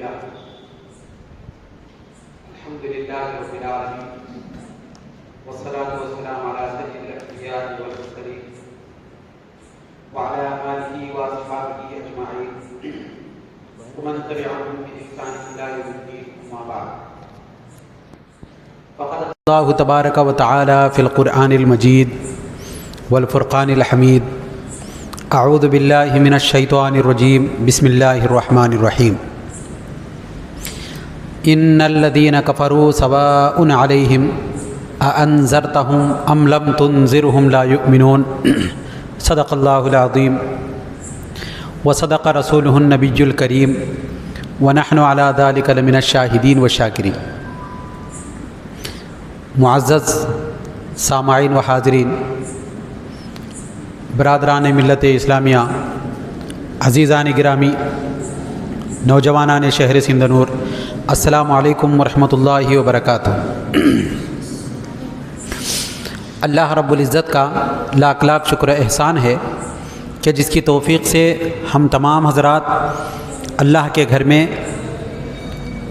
لله الحمد لله رب العالمين والصلاة والسلام على سيد الأنبياء والمرسلين وعلى آله وأصحابه أجمعين ومن تبعهم بإحسان إلى يوم الدين أما بعد فقد الله تبارك وتعالى في القرآن المجيد والفرقان الحميد اعوذ باللہ من الشیطان الرجیم بسم اللہ الرحمن الرحیم ان الذین کفروا سواء علیہم اانذرتہم ام لم تنذرہم لا یؤمنون صدق اللہ العظیم وصدق رسولہ النبی الکریم ونحن علی ذلک لمن الشاہدین والشاکرین۔ معزز سامعین و حاضرین، برادران ملت اسلامیہ، عزیزان گرامی، نوجوانان شہر سندھ نور، السلام علیکم ورحمۃ اللہ وبرکاتہ۔ اللہ رب العزت کا لاکھ لاکھ شکر احسان ہے کہ جس کی توفیق سے ہم تمام حضرات اللہ کے گھر میں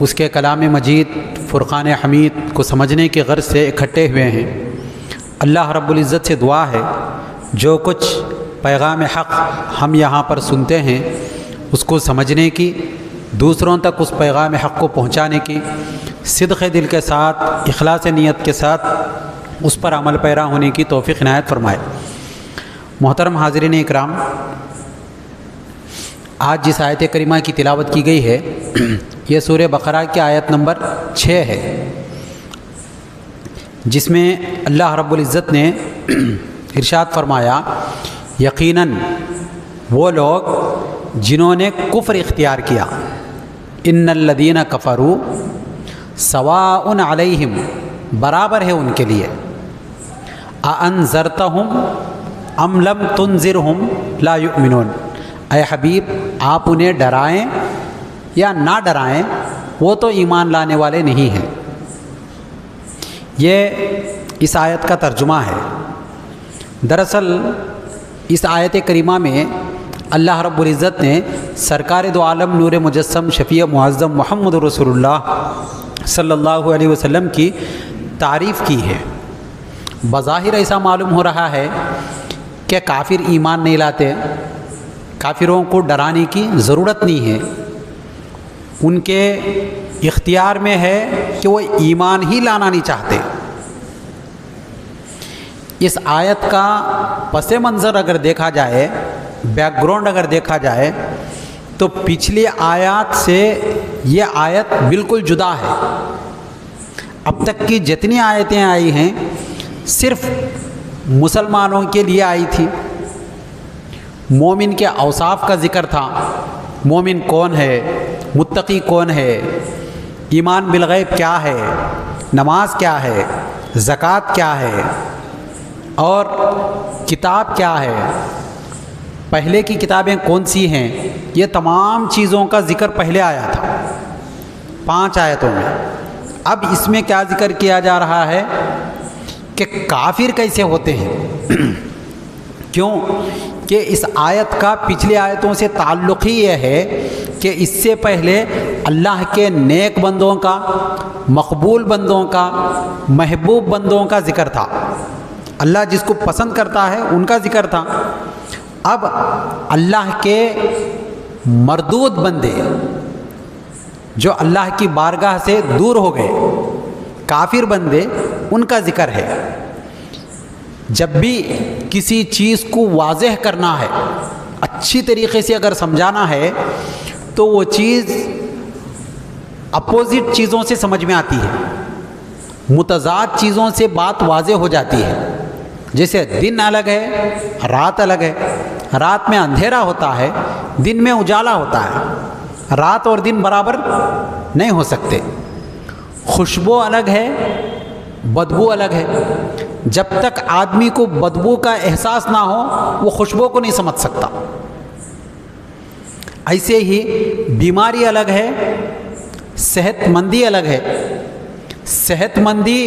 اس کے کلام مجید فرقان حمید کو سمجھنے کی غرض سے اکٹھے ہوئے ہیں۔ اللہ رب العزت سے دعا ہے جو کچھ پیغام حق ہم یہاں پر سنتے ہیں اس کو سمجھنے کی، دوسروں تک اس پیغام حق کو پہنچانے کی صدق دل کے ساتھ، اخلاص نیت کے ساتھ اس پر عمل پیرا ہونے کی توفیق عنایت فرمائے۔ محترم حاضرین اکرام، آج جس آیت کریمہ کی تلاوت کی گئی ہے یہ سورہ بقرہ کی آیت نمبر 6 ہے، جس میں اللہ رب العزت نے ارشاد فرمایا یقیناً وہ لوگ جنہوں نے کفر اختیار کیا، ان الذین کفروا سواء علیہم، برابر ہے ان کے لیے، اانذرتہم ام لم تنذرہم لا یؤمنون، اے حبیب آپ انہیں ڈرائیں یا نہ ڈرائیں وہ تو ایمان لانے والے نہیں ہیں۔ یہ اس آیت کا ترجمہ ہے۔ دراصل اس آیت کریمہ میں اللہ رب العزت نے سرکار دو عالم نور مجسم شفیع معظم محمد رسول اللہ صلی اللہ علیہ وسلم کی تعریف کی ہے۔ بظاہر ایسا معلوم ہو رہا ہے کہ کافر ایمان نہیں لاتے، کافروں کو ڈرانے کی ضرورت نہیں ہے، ان کے اختیار میں ہے کہ وہ ایمان ہی لانا نہیں چاہتے۔ اس آیت کا پس منظر اگر دیکھا جائے، بیک گراؤنڈ اگر دیکھا جائے تو پچھلی آیات سے یہ آیت بالکل جدا ہے۔ اب تک کی جتنی آیتیں آئی ہیں صرف مسلمانوں کے لیے آئی تھی، مومن کے اوصاف کا ذکر تھا، مومن کون ہے، متقی کون ہے، ایمان بالغیب کیا ہے، نماز کیا ہے، زکوٰۃ کیا ہے اور کتاب کیا ہے، پہلے کی کتابیں کون سی ہیں، یہ تمام چیزوں کا ذکر پہلے آیا تھا 5 آیتوں میں۔ اب اس میں کیا ذکر کیا جا رہا ہے کہ کافر کیسے ہوتے ہیں۔ کیوں کہ اس آیت کا پچھلی آیتوں سے تعلق ہی یہ ہے کہ اس سے پہلے اللہ کے نیک بندوں کا، مقبول بندوں کا، محبوب بندوں کا ذکر تھا، اللہ جس کو پسند کرتا ہے ان کا ذکر تھا۔ اب اللہ کے مردود بندے جو اللہ کی بارگاہ سے دور ہو گئے، کافر بندے، ان کا ذکر ہے۔ جب بھی کسی چیز کو واضح کرنا ہے، اچھی طریقے سے اگر سمجھانا ہے تو وہ چیز اپوزٹ چیزوں سے سمجھ میں آتی ہے، متضاد چیزوں سے بات واضح ہو جاتی ہے۔ جیسے دن الگ ہے، رات الگ ہے، رات میں اندھیرا ہوتا ہے، دن میں اجالا ہوتا ہے، رات اور دن برابر نہیں ہو سکتے۔ خوشبو الگ ہے، بدبو الگ ہے۔ جب تک آدمی کو بدبو کا احساس نہ ہو وہ خوشبو کو نہیں سمجھ سکتا۔ ایسے ہی بیماری الگ ہے، صحت مندی الگ ہے۔ صحت مندی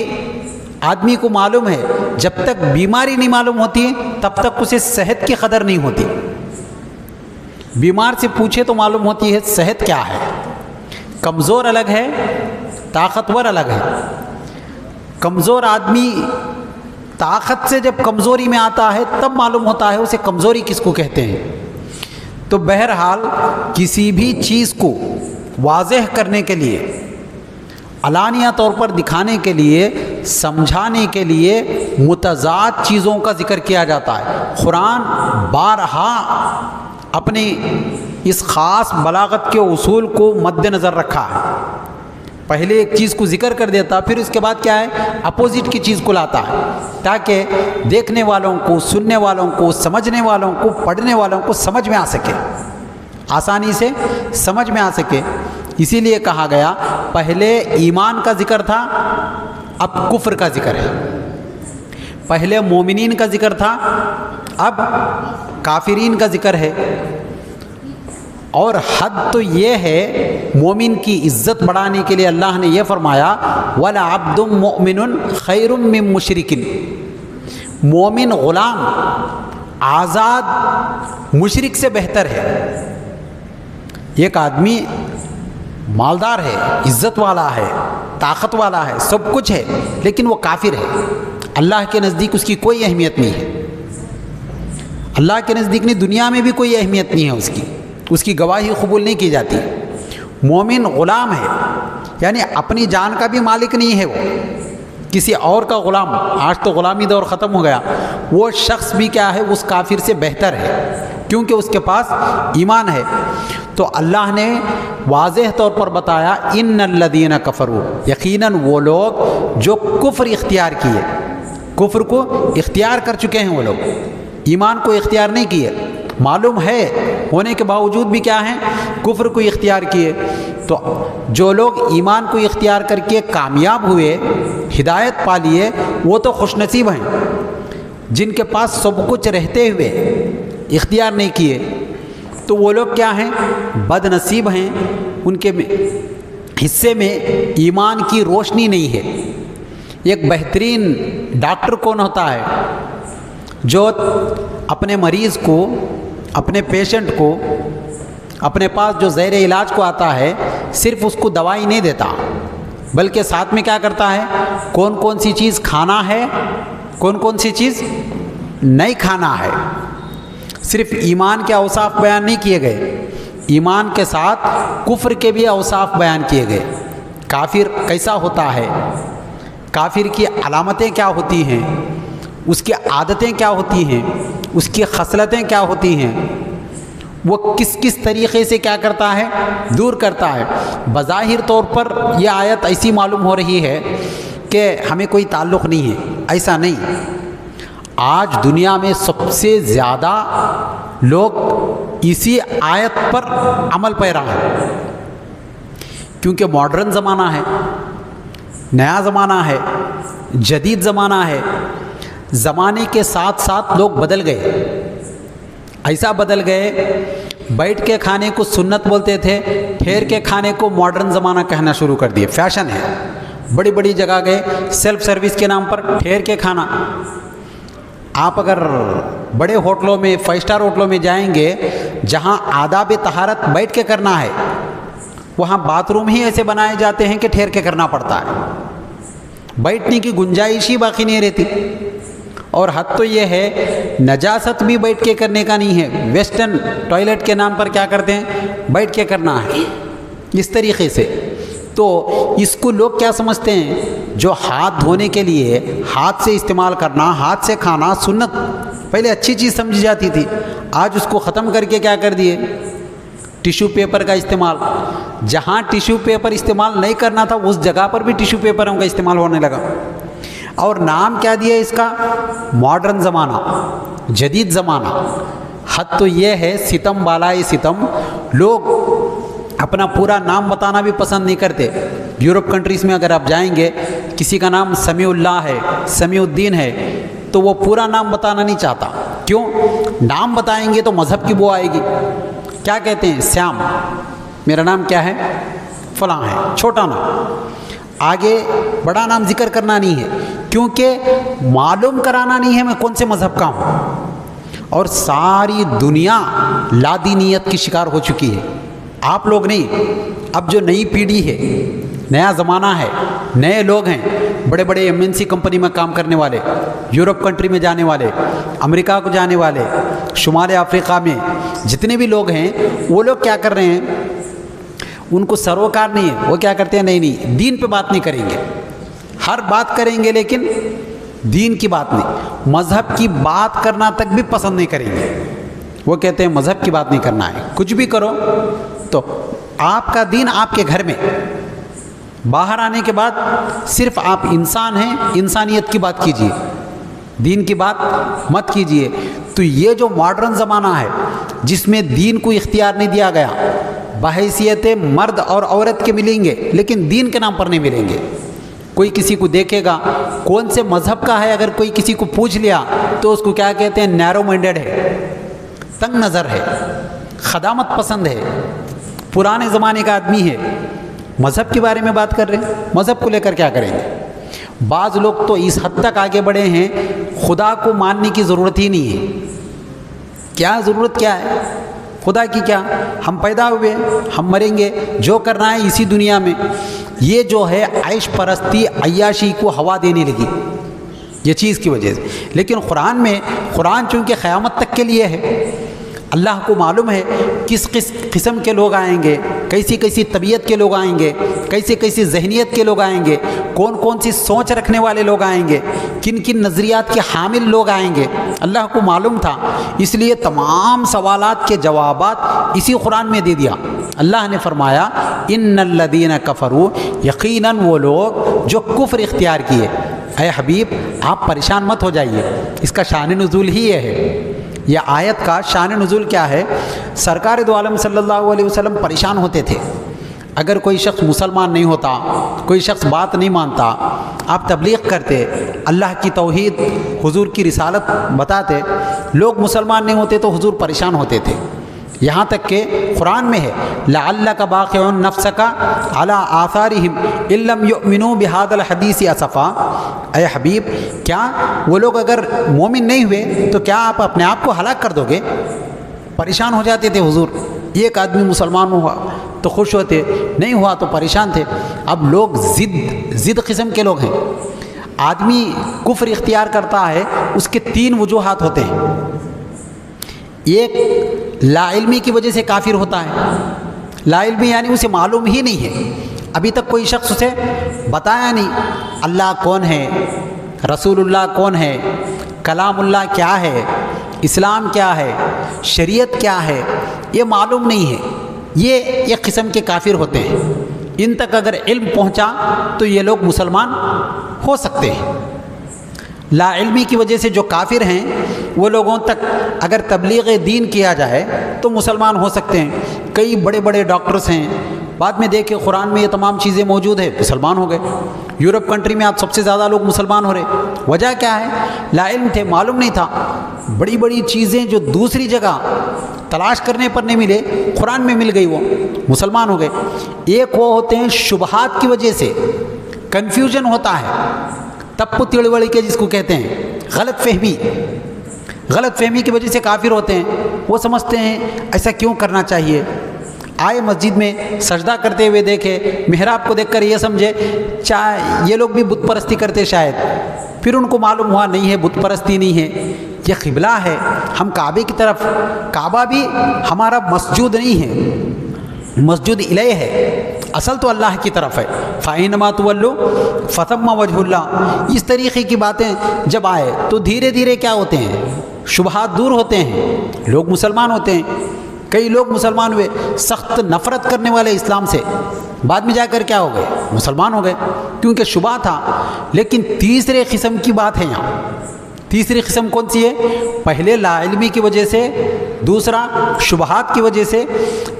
آدمی کو معلوم ہے، جب تک بیماری نہیں معلوم ہوتی تب تک اسے صحت کی قدر نہیں ہوتی۔ بیمار سے پوچھے تو معلوم ہوتی ہے صحت کیا ہے، کمزور الگ ہے، طاقتور الگ ہے۔ کمزور آدمی طاقت سے جب کمزوری میں آتا ہے تب معلوم ہوتا ہے اسے کمزوری کس کو کہتے ہیں۔ تو بہرحال کسی بھی چیز کو واضح کرنے کے لیے، علانیہ طور پر دکھانے کے لیے، سمجھانے کے لیے متضاد چیزوں کا ذکر کیا جاتا ہے۔ قرآن بارہا اپنی اس خاص بلاغت کے اصول کو مد نظر رکھا ہے۔ پہلے ایک چیز کو ذکر کر دیتا، پھر اس کے بعد کیا ہے، اپوزٹ کی چیز کو لاتا ہے، تاکہ دیکھنے والوں کو، سننے والوں کو، سمجھنے والوں کو، پڑھنے والوں کو سمجھ میں آ سکے، آسانی سے سمجھ میں آ سکے۔ اسی لیے کہا گیا پہلے ایمان کا ذکر تھا، اب کفر کا ذکر ہے۔ پہلے مومنین کا ذکر تھا، اب کافرین کا ذکر ہے۔ اور حد تو یہ ہے، مومن کی عزت بڑھانے کے لیے اللہ نے یہ فرمایا وَلَعَبْدٌ مُؤْمِنٌ خَيْرٌ مِّن مُشْرِكٍ، مومن غلام آزاد مشرک سے بہتر ہے۔ ایک آدمی مالدار ہے، عزت والا ہے، طاقت والا ہے، سب کچھ ہے، لیکن وہ کافر ہے، اللہ کے نزدیک اس کی کوئی اہمیت نہیں ہے۔ اللہ کے نزدیک نہیں، دنیا میں بھی کوئی اہمیت نہیں ہے، اس کی گواہی قبول نہیں کی جاتی۔ مومن غلام ہے، یعنی اپنی جان کا بھی مالک نہیں ہے، وہ کسی اور کا غلام۔ آج تو غلامی دور ختم ہو گیا، وہ شخص بھی کیا ہے، اس کافر سے بہتر ہے، کیونکہ اس کے پاس ایمان ہے۔ تو اللہ نے واضح طور پر بتایا ان الذین کفروا، یقیناً وہ لوگ جو کفر اختیار کیے، کفر کو اختیار کر چکے ہیں، وہ لوگ ایمان کو اختیار نہیں کیے، معلوم ہے ہونے کے باوجود بھی کیا ہیں، کفر کو اختیار کیے۔ تو جو لوگ ایمان کو اختیار کر کے کامیاب ہوئے، ہدایت پا لیے، وہ تو خوش نصیب ہیں۔ جن کے پاس سب کچھ رہتے ہوئے اختیار نہیں کیے، تو وہ لوگ کیا ہیں، بد نصیب ہیں، ان کے حصے میں ایمان کی روشنی نہیں ہے۔ ایک بہترین ڈاکٹر کون ہوتا ہے؟ جو اپنے مریض کو، اپنے پیشنٹ کو، اپنے پاس جو زیر علاج کو آتا ہے، صرف اس کو دوائی نہیں دیتا، بلکہ ساتھ میں کیا کرتا ہے، کون کون سی چیز کھانا ہے، کون کون سی چیز نہیں کھانا ہے۔ صرف ایمان کے اوصاف بیان نہیں کیے گئے، ایمان کے ساتھ کفر کے بھی اوصاف بیان کیے گئے۔ کافر کیسا ہوتا ہے، کافر کی علامتیں کیا ہوتی ہیں، اس کی عادتیں کیا ہوتی ہیں، اس کی خصلتیں کیا ہوتی ہیں، وہ کس کس طریقے سے کیا کرتا ہے، دور کرتا ہے۔ بظاہر طور پر یہ آیت ایسی معلوم ہو رہی ہے کہ ہمیں کوئی تعلق نہیں ہے، ایسا نہیں۔ آج دنیا میں سب سے زیادہ لوگ اسی آیت پر عمل پیرا ہیں، کیونکہ ماڈرن زمانہ ہے، نیا زمانہ ہے، جدید زمانہ ہے۔ زمانے کے ساتھ ساتھ لوگ بدل گئے، ایسا بدل گئے، بیٹھ کے کھانے کو سنت بولتے تھے، ٹھہر کے کھانے کو ماڈرن زمانہ کہنا شروع کر دیے، فیشن ہے۔ بڑی بڑی جگہ گئے، سیلف سروس کے نام پر ٹھہر کے کھانا۔ آپ اگر بڑے ہوٹلوں میں، 5 اسٹار ہوٹلوں میں جائیں گے، جہاں آداب طہارت بیٹھ کے کرنا ہے، وہاں باتھ روم ہی ایسے بنائے جاتے ہیں کہ ٹھہر کے کرنا پڑتا ہے، بیٹھنے کی گنجائش ہی باقی نہیں رہتی۔ اور حد تو یہ ہے، نجاست بھی بیٹھ کے کرنے کا نہیں ہے، ویسٹرن ٹوائلٹ کے نام پر کیا کرتے ہیں، بیٹھ کے کرنا ہے، اس طریقے سے۔ تو اس کو لوگ کیا سمجھتے ہیں، جو ہاتھ دھونے کے لیے ہاتھ سے استعمال کرنا، ہاتھ سے کھانا سنت پہلے اچھی چیز سمجھی جاتی تھی، آج اس کو ختم کر کے کیا کر دیے، ٹیشو پیپر کا استعمال۔ جہاں ٹیشو پیپر استعمال نہیں کرنا تھا، اس جگہ پر بھی ٹیشو پیپروں کا استعمال ہونے لگا، اور نام کیا دیا اس کا، ماڈرن زمانہ، جدید زمانہ۔ حد تو یہ ہے، ستم بالائے ستم، لوگ اپنا پورا نام بتانا بھی پسند نہیں کرتے۔ یورپ کنٹریز میں اگر آپ جائیں گے، کسی کا نام سمیع اللہ ہے، سمیع الدین ہے، تو وہ پورا نام بتانا نہیں چاہتا۔ کیوں؟ نام بتائیں گے تو مذہب کی بو آئے گی۔ کیا کہتے ہیں، سیام، میرا نام کیا ہے، فلاں ہے، چھوٹا نام، آگے بڑا نام ذکر کرنا نہیں ہے، کیونکہ معلوم کرانا نہیں ہے میں کون سے مذہب کا ہوں۔ اور ساری دنیا لادینیت کی شکار ہو چکی ہے، آپ لوگ نہیں، اب جو نئی پیڑھی ہے، نیا زمانہ ہے، نئے لوگ ہیں، بڑے بڑے MNC کمپنی میں کام کرنے والے، یورپ کنٹری میں جانے والے، امریکہ کو جانے والے، شمال افریقہ میں جتنے بھی لوگ ہیں، وہ لوگ کیا کر رہے ہیں، ان کو سروکار نہیں ہے، وہ کیا کرتے ہیں، نہیں دین پہ بات نہیں کریں گے، ہر بات کریں گے لیکن دین کی بات نہیں، مذہب کی بات کرنا تک بھی پسند نہیں کریں گے۔ وہ کہتے ہیں مذہب کی بات نہیں کرنا ہے، کچھ بھی کرو تو آپ کا دین آپ کے گھر میں، باہر آنے کے بعد صرف آپ انسان ہیں، انسانیت کی بات کیجئے، دین کی بات مت کیجئے۔ تو یہ جو ماڈرن زمانہ ہے جس میں دین کو اختیار نہیں دیا گیا، بحیثیت مرد اور عورت کے ملیں گے لیکن دین کے نام پر نہیں ملیں گے۔ کوئی کسی کو دیکھے گا کون سے مذہب کا ہے، اگر کوئی کسی کو پوچھ لیا تو اس کو کیا کہتے ہیں، نیرو مائنڈڈ ہے، تنگ نظر ہے، خدامت پسند ہے، پرانے زمانے کا آدمی ہے۔ مذہب کے بارے میں بات کر رہے ہیں، مذہب کو لے کر کیا کریں گے؟ بعض لوگ تو اس حد تک آگے بڑھے ہیں خدا کو ماننے کی ضرورت ہی نہیں ہے۔ کیا ضرورت کیا ہے خدا کی؟ کیا ہم پیدا ہوئے، ہم مریں گے، جو کرنا ہے اسی دنیا میں۔ یہ جو ہے عیش پرستی، عیاشی کو ہوا دینے لگی یہ چیز کی وجہ سے۔ لیکن قرآن چونکہ قیامت تک کے لیے ہے، اللہ کو معلوم ہے کس قسم کے لوگ آئیں گے، کیسی طبیعت کے لوگ آئیں گے، کیسی ذہنیت کے لوگ آئیں گے، کون سی سوچ رکھنے والے لوگ آئیں گے، کن نظریات کے حامل لوگ آئیں گے، اللہ کو معلوم تھا۔ اس لیے تمام سوالات کے جوابات اسی قرآن میں دے دیا۔ اللہ نے فرمایا ان الذین کفروا، یقیناً وہ لوگ جو کفر اختیار کیے۔ اے حبیب آپ پریشان مت ہو جائیے، اس کا شان نزول ہی یہ ہے۔ یہ آیت کا شان نزول کیا ہے؟ سرکار دو عالم صلی اللہ علیہ وسلم پریشان ہوتے تھے، اگر کوئی شخص مسلمان نہیں ہوتا، کوئی شخص بات نہیں مانتا، آپ تبلیغ کرتے، اللہ کی توحید، حضور کی رسالت بتاتے، لوگ مسلمان نہیں ہوتے تو حضور پریشان ہوتے تھے۔ یہاں تک کہ قرآن میں ہے لعلک باخع نفسک علی آثارہم ان لم یؤمنوا بہذا الحدیث اسفا۔ اے حبیب کیا وہ لوگ اگر مومن نہیں ہوئے تو کیا آپ اپنے آپ کو ہلاک کر دو گے؟ پریشان ہو جاتے تھے حضور۔ ایک آدمی مسلمان ہوا تو خوش ہوتے، نہیں ہوا تو پریشان تھے۔ اب لوگ ضد قسم کے لوگ ہیں۔ آدمی کفر اختیار کرتا ہے، اس کے 3 وجوہات ہوتے ہیں۔ ایک لا علمی کی وجہ سے کافر ہوتا ہے، لا علمی یعنی اسے معلوم ہی نہیں ہے، ابھی تک کوئی شخص اسے بتایا نہیں اللہ کون ہے، رسول اللہ کون ہے، کلام اللہ کیا ہے، اسلام کیا ہے، شریعت کیا ہے، یہ معلوم نہیں ہے۔ یہ ایک قسم کے کافر ہوتے ہیں۔ ان تک اگر علم پہنچا تو یہ لوگ مسلمان ہو سکتے ہیں۔ لا علمی کی وجہ سے جو کافر ہیں وہ لوگوں تک اگر تبلیغ دین کیا جائے تو مسلمان ہو سکتے ہیں۔ کئی بڑے بڑے ڈاکٹرز ہیں، بعد میں دیکھیں قرآن میں یہ تمام چیزیں موجود ہیں، مسلمان ہو گئے۔ یورپ کنٹری میں آپ سب سے زیادہ لوگ مسلمان ہو رہے، وجہ کیا ہے؟ لا علم تھے، معلوم نہیں تھا۔ بڑی بڑی چیزیں جو دوسری جگہ تلاش کرنے پر نہیں ملے، قرآن میں مل گئی، وہ مسلمان ہو گئے۔ ایک وہ ہوتے ہیں شبہات کی وجہ سے کنفیوژن ہوتا ہے، تپو تڑوڑی کے جس کو کہتے ہیں، غلط فہمی کی وجہ سے کافر ہوتے ہیں۔ وہ سمجھتے ہیں ایسا کیوں کرنا چاہیے، آئے مسجد میں سجدہ کرتے ہوئے دیکھے، محراب کو دیکھ کر یہ سمجھے یہ لوگ بھی بت پرستی کرتے شاید، پھر ان کو معلوم ہوا نہیں ہے، بت پرستی نہیں ہے، یہ قبلہ ہے، ہم کعبے کی طرف، کعبہ بھی ہمارا مسجود نہیں ہے، مسجد الیہ ہے، اصل تو اللہ کی طرف ہے۔ فَإِنَّمَا تُوَلُّوا فَثَمَّ وَجْهُ اللَّهِ۔ اس طریقے کی باتیں جب آئے تو دھیرے دھیرے کیا ہوتے ہیں، شبہات دور ہوتے ہیں، لوگ مسلمان ہوتے ہیں۔ کئی لوگ مسلمان ہوئے سخت نفرت کرنے والے اسلام سے، بعد میں جا کر کیا ہو گئے، مسلمان ہو گئے، کیونکہ شبہ تھا۔ لیکن تیسرے قسم کی بات ہے یہاں۔ تیسری قسم کون سی ہے؟ پہلے لا علمی کی وجہ سے، دوسرا شبہات کی وجہ سے،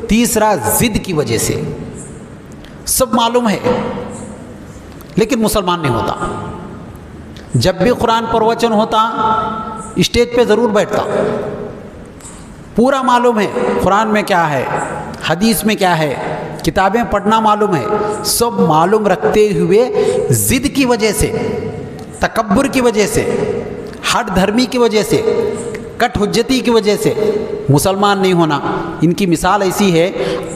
تیسرا ضد کی وجہ سے۔ سب معلوم ہے لیکن مسلمان نہیں ہوتا۔ جب بھی قرآن پر وچن ہوتا اسٹیج پہ ضرور بیٹھتا، پورا معلوم ہے قرآن میں کیا ہے، حدیث میں کیا ہے، کتابیں پڑھنا معلوم ہے، سب معلوم رکھتے ہوئے ضد کی وجہ سے، تکبر کی وجہ سے، ہٹ دھرمی کی وجہ سے، کٹ حجتی کی وجہ سے مسلمان نہیں ہونا۔ ان کی مثال ایسی ہے،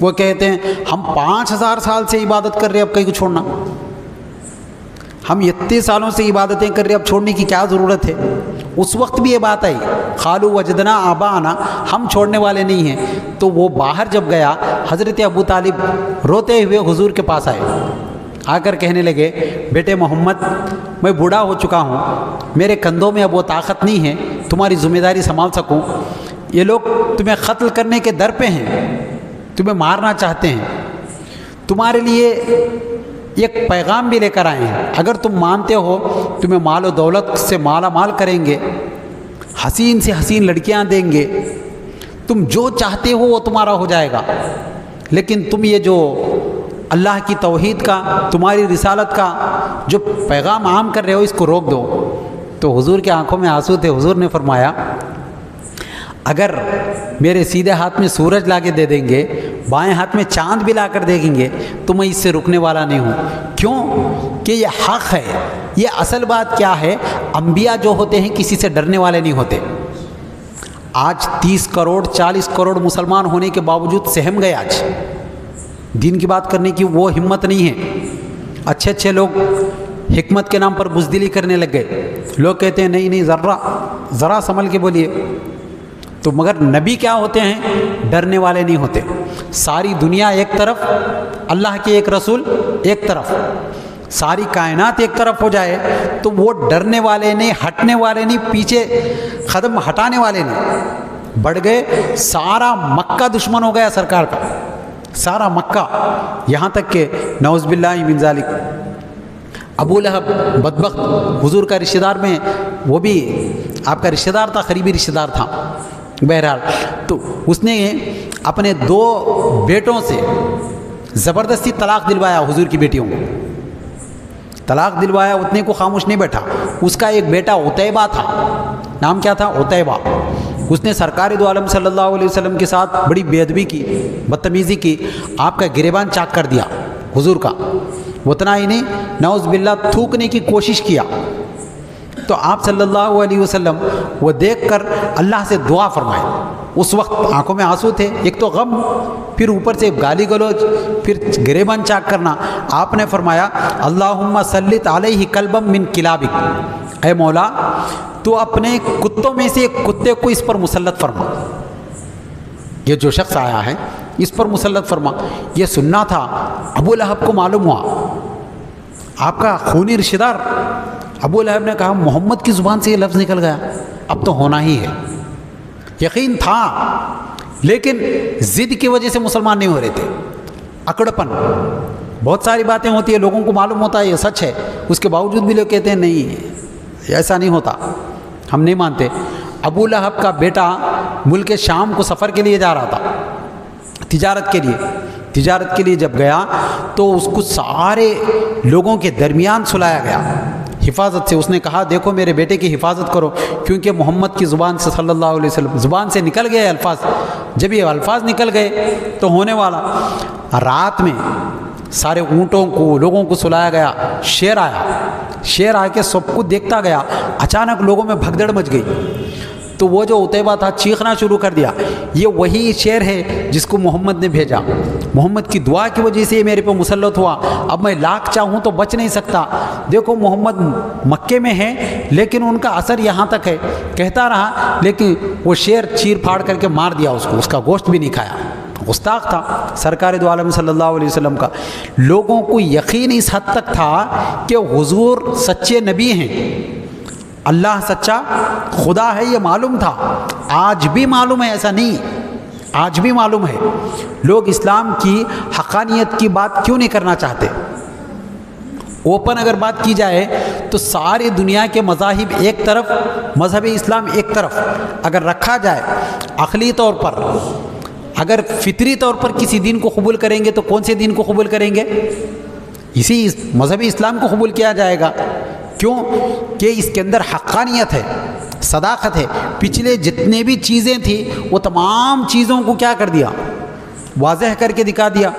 وہ کہتے ہیں ہم 5000 سال سے عبادت کر رہے ہیں، اب کہیں کو چھوڑنا، ہم اتنے سالوں سے عبادتیں کر رہے ہیں، اب چھوڑنے کی کیا ضرورت ہے؟ اس وقت بھی یہ بات آئی، قالوا وجدنا آباءنا، ہم چھوڑنے والے نہیں ہیں۔ تو وہ باہر جب گیا، حضرت ابو طالب روتے ہوئے حضور کے پاس آئے، آ کر کہنے لگے بیٹے محمد، میں بوڑھا ہو چکا ہوں، میرے کندھوں میں اب وہ طاقت نہیں ہے تمہاری ذمہ داری سنبھال سکوں، یہ لوگ تمہیں قتل کرنے کے در پہ ہیں، تمہیں مارنا چاہتے ہیں، تمہارے لیے ایک پیغام بھی لے کر آئے ہیں، اگر تم مانتے ہو تمہیں مال و دولت سے مالا مال کریں گے، حسین سے حسین لڑکیاں دیں گے، تم جو چاہتے ہو وہ تمہارا ہو جائے گا، لیکن تم یہ جو اللہ کی توحید کا، تمہاری رسالت کا جو پیغام عام کر رہے ہو، اس کو روک دو۔ تو حضور کی آنکھوں میں آنسو تھے، حضور نے فرمایا اگر میرے سیدھے ہاتھ میں سورج لا کے دے دیں گے، بائیں ہاتھ میں چاند بھی لا کر دیں گے تو میں اس سے رکنے والا نہیں ہوں۔ کیوں کہ یہ حق ہے۔ یہ اصل بات کیا ہے، انبیاء جو ہوتے ہیں کسی سے ڈرنے والے نہیں ہوتے۔ آج 30 کروڑ 40 کروڑ مسلمان ہونے کے باوجود سہم گئے، آج دین کی بات کرنے کی وہ ہمت نہیں ہے۔ اچھے اچھے لوگ حکمت کے نام پر بزدلی کرنے لگ گئے، لوگ کہتے ہیں نہیں ذرا سنبھل کے بولیے۔ تو مگر نبی کیا ہوتے ہیں، ڈرنے والے نہیں ہوتے۔ ساری دنیا ایک طرف، اللہ کے ایک رسول ایک طرف، ساری کائنات ایک طرف ہو جائے تو وہ ڈرنے والے نہیں، ہٹنے والے نہیں، پیچھے قدم ہٹانے والے نہیں۔ بڑھ گئے، سارا مکہ دشمن ہو گیا سرکار کا، سارا مکہ، یہاں تک کہ نعوذ باللہ من ذالک ابو لہب بدبخت حضور کا رشتہ دار میں، وہ بھی آپ کا رشتہ دار تھا، قریبی رشتہ دار تھا۔ بہرحال تو اس نے اپنے 2 بیٹوں سے زبردستی طلاق دلوایا، حضور کی بیٹیوں کو طلاق دلوایا، اتنے کو خاموش نہیں بیٹھا۔ اس کا ایک بیٹا عتیبہ تھا، نام کیا تھا، عتیبہ۔ اس نے سرکار دو عالم صلی اللہ علیہ وسلم کے ساتھ بڑی بے ادبی کی، بدتمیزی کی، آپ کا گریبان چاک کر دیا حضور کا۔ اتنا ہی نہیں، نعوذ باللہ تھوکنے کی کوشش کیا۔ تو آپ صلی اللہ علیہ وسلم وہ دیکھ کر اللہ سے دعا فرمائے۔ اس وقت آنکھوں میں آنسو تھے، ایک تو غم، پھر اوپر سے گالی گلوچ، پھر گریبان چاک کرنا۔ آپ نے فرمایا اللہم سلط علیہ کلبا من کلابک، اے مولا تو اپنے کتوں میں سے ایک کتے کو اس پر مسلط فرما، یہ جو شخص آیا ہے اس پر مسلط فرما۔ یہ سننا تھا، ابو لہب کو معلوم ہوا، آپ کا خونی رشتہ دار۔ ابو لہب نے کہا محمد کی زبان سے یہ لفظ نکل گیا، اب تو ہونا ہی ہے۔ یقین تھا لیکن ضد کی وجہ سے مسلمان نہیں ہو رہے تھے، اکڑپن۔ بہت ساری باتیں ہوتی ہیں، لوگوں کو معلوم ہوتا ہے یہ سچ ہے، اس کے باوجود بھی لوگ کہتے ہیں نہیں ایسا نہیں ہوتا، ہم نہیں مانتے۔ ابو لہب کا بیٹا ملک شام کو سفر کے لیے جا رہا تھا، تجارت کے لیے جب گیا تو اس کو سارے لوگوں کے درمیان سلایا گیا حفاظت سے۔ اس نے کہا دیکھو میرے بیٹے کی حفاظت کرو، کیونکہ محمد کی زبان سے صلی اللہ علیہ وسلم زبان سے نکل گئے الفاظ، جب یہ الفاظ نکل گئے تو ہونے والا۔ رات میں سارے اونٹوں کو، لوگوں کو سلایا گیا، شیر آ کے سب کو دیکھتا گیا، اچانک لوگوں میں بھگدڑ مچ گئی۔ تو وہ جو عتیبہ تھا چیخنا شروع کر دیا، یہ وہی شیر ہے جس کو محمد نے بھیجا، محمد کی دعا کی وجہ سے یہ میرے پہ مسلط ہوا، اب میں لاکھ چاہوں تو بچ نہیں سکتا۔ دیکھو محمد مکے میں ہے لیکن ان کا اثر یہاں تک ہے، کہتا رہا لیکن وہ شیر چیر پھاڑ کر کے مار دیا اس کو، اس کا گوشت بھی نہیں کھایا۔ گستاخ تھا سرکار دو عالم صلی اللہ علیہ وسلم کا۔ لوگوں کو یقین اس حد تک تھا کہ حضور سچے نبی ہیں، اللہ سچا خدا ہے، یہ معلوم تھا۔ آج بھی معلوم ہے، ایسا نہیں، آج بھی معلوم ہے۔ لوگ اسلام کی حقانیت کی بات کیوں نہیں کرنا چاہتے؟ اوپن اگر بات کی جائے تو ساری دنیا کے مذاہب ایک طرف، مذہب اسلام ایک طرف اگر رکھا جائے، عقلی طور پر اگر فطری طور پر کسی دین کو قبول کریں گے تو کون سے دین کو قبول کریں گے؟ اسی مذہب اسلام کو قبول کیا جائے گا۔ کیوں کہ اس کے اندر حقانیت ہے، صداقت ہے۔ پچھلے جتنے بھی چیزیں تھیں وہ تمام چیزوں کو کیا کر دیا، واضح کر کے دکھا دیا۔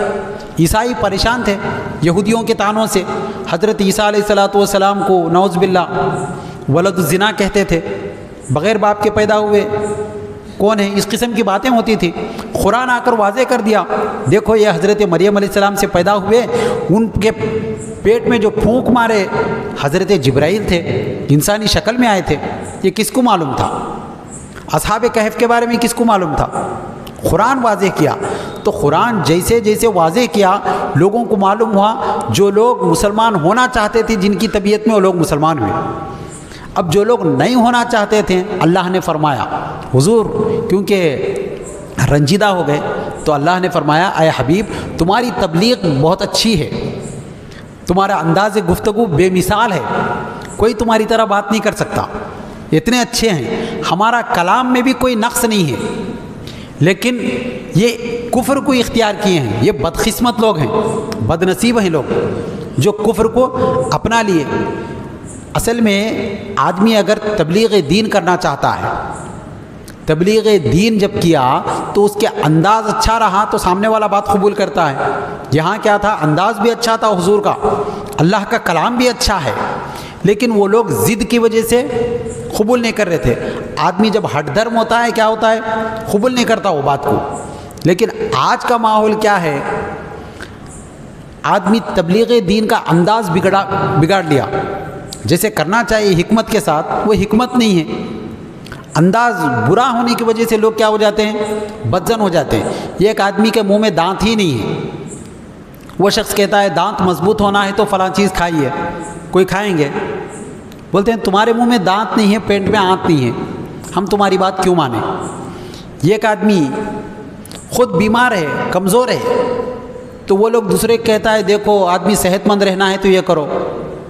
عیسائی پریشان تھے یہودیوں کے طعنوں سے، حضرت عیسیٰ علیہ السلام کو نعوذ باللہ ولد الزنا کہتے تھے، بغیر باپ کے پیدا ہوئے، کون ہے، اس قسم کی باتیں ہوتی تھی۔ قرآن آ کر واضح کر دیا، دیکھو یہ حضرت مریم علیہ السلام سے پیدا ہوئے، ان کے پیٹ میں جو پھونک مارے حضرت جبرائیل تھے، انسانی شکل میں آئے تھے۔ یہ کس کو معلوم تھا؟ اصحاب کہف کے بارے میں کس کو معلوم تھا؟ قرآن واضح کیا۔ تو قرآن جیسے جیسے واضح کیا لوگوں کو معلوم ہوا، جو لوگ مسلمان ہونا چاہتے تھے جن کی طبیعت میں وہ لوگ مسلمان ہوئے۔ اب جو لوگ نہیں ہونا چاہتے تھے اللہ نے فرمایا حضور کیونکہ رنجیدہ ہو گئے تو اللہ نے فرمایا اے حبیب تمہاری تبلیغ بہت اچھی ہے، تمہارا انداز گفتگو بے مثال ہے، کوئی تمہاری طرح بات نہیں کر سکتا، اتنے اچھے ہیں، ہمارا کلام میں بھی کوئی نقص نہیں ہے، لیکن یہ کفر کو اختیار کیے ہیں، یہ بدقسمت لوگ ہیں، بد نصیب ہیں لوگ جو کفر کو اپنا لیے۔ اصل میں آدمی اگر تبلیغ دین کرنا چاہتا ہے، تبلیغ دین جب کیا تو اس کے انداز اچھا رہا تو سامنے والا بات قبول کرتا ہے۔ یہاں کیا تھا، انداز بھی اچھا تھا حضور کا، اللہ کا کلام بھی اچھا ہے، لیکن وہ لوگ ضد کی وجہ سے قبول نہیں کر رہے تھے۔ آدمی جب ہٹ دھرم ہوتا ہے کیا ہوتا ہے، قبول نہیں کرتا وہ بات کو۔ لیکن آج کا ماحول کیا ہے، آدمی تبلیغ دین کا انداز بگاڑ لیا، جیسے کرنا چاہیے حکمت کے ساتھ وہ حکمت نہیں ہے، انداز برا ہونے کی وجہ سے لوگ کیا ہو جاتے ہیں، بدزن ہو جاتے ہیں۔ یہ ایک آدمی کے منہ میں دانت ہی نہیں ہے، وہ شخص کہتا ہے دانت مضبوط ہونا ہے تو فلاں چیز کھائیے، کوئی کھائیں گے، بولتے ہیں تمہارے منہ میں دانت نہیں ہے، پیٹ میں آنت نہیں ہے، ہم تمہاری بات کیوں مانیں۔ یہ ایک آدمی خود بیمار ہے، کمزور ہے، تو وہ لوگ دوسرے کہتا ہے دیکھو آدمی صحت مند رہنا ہے تو یہ کرو،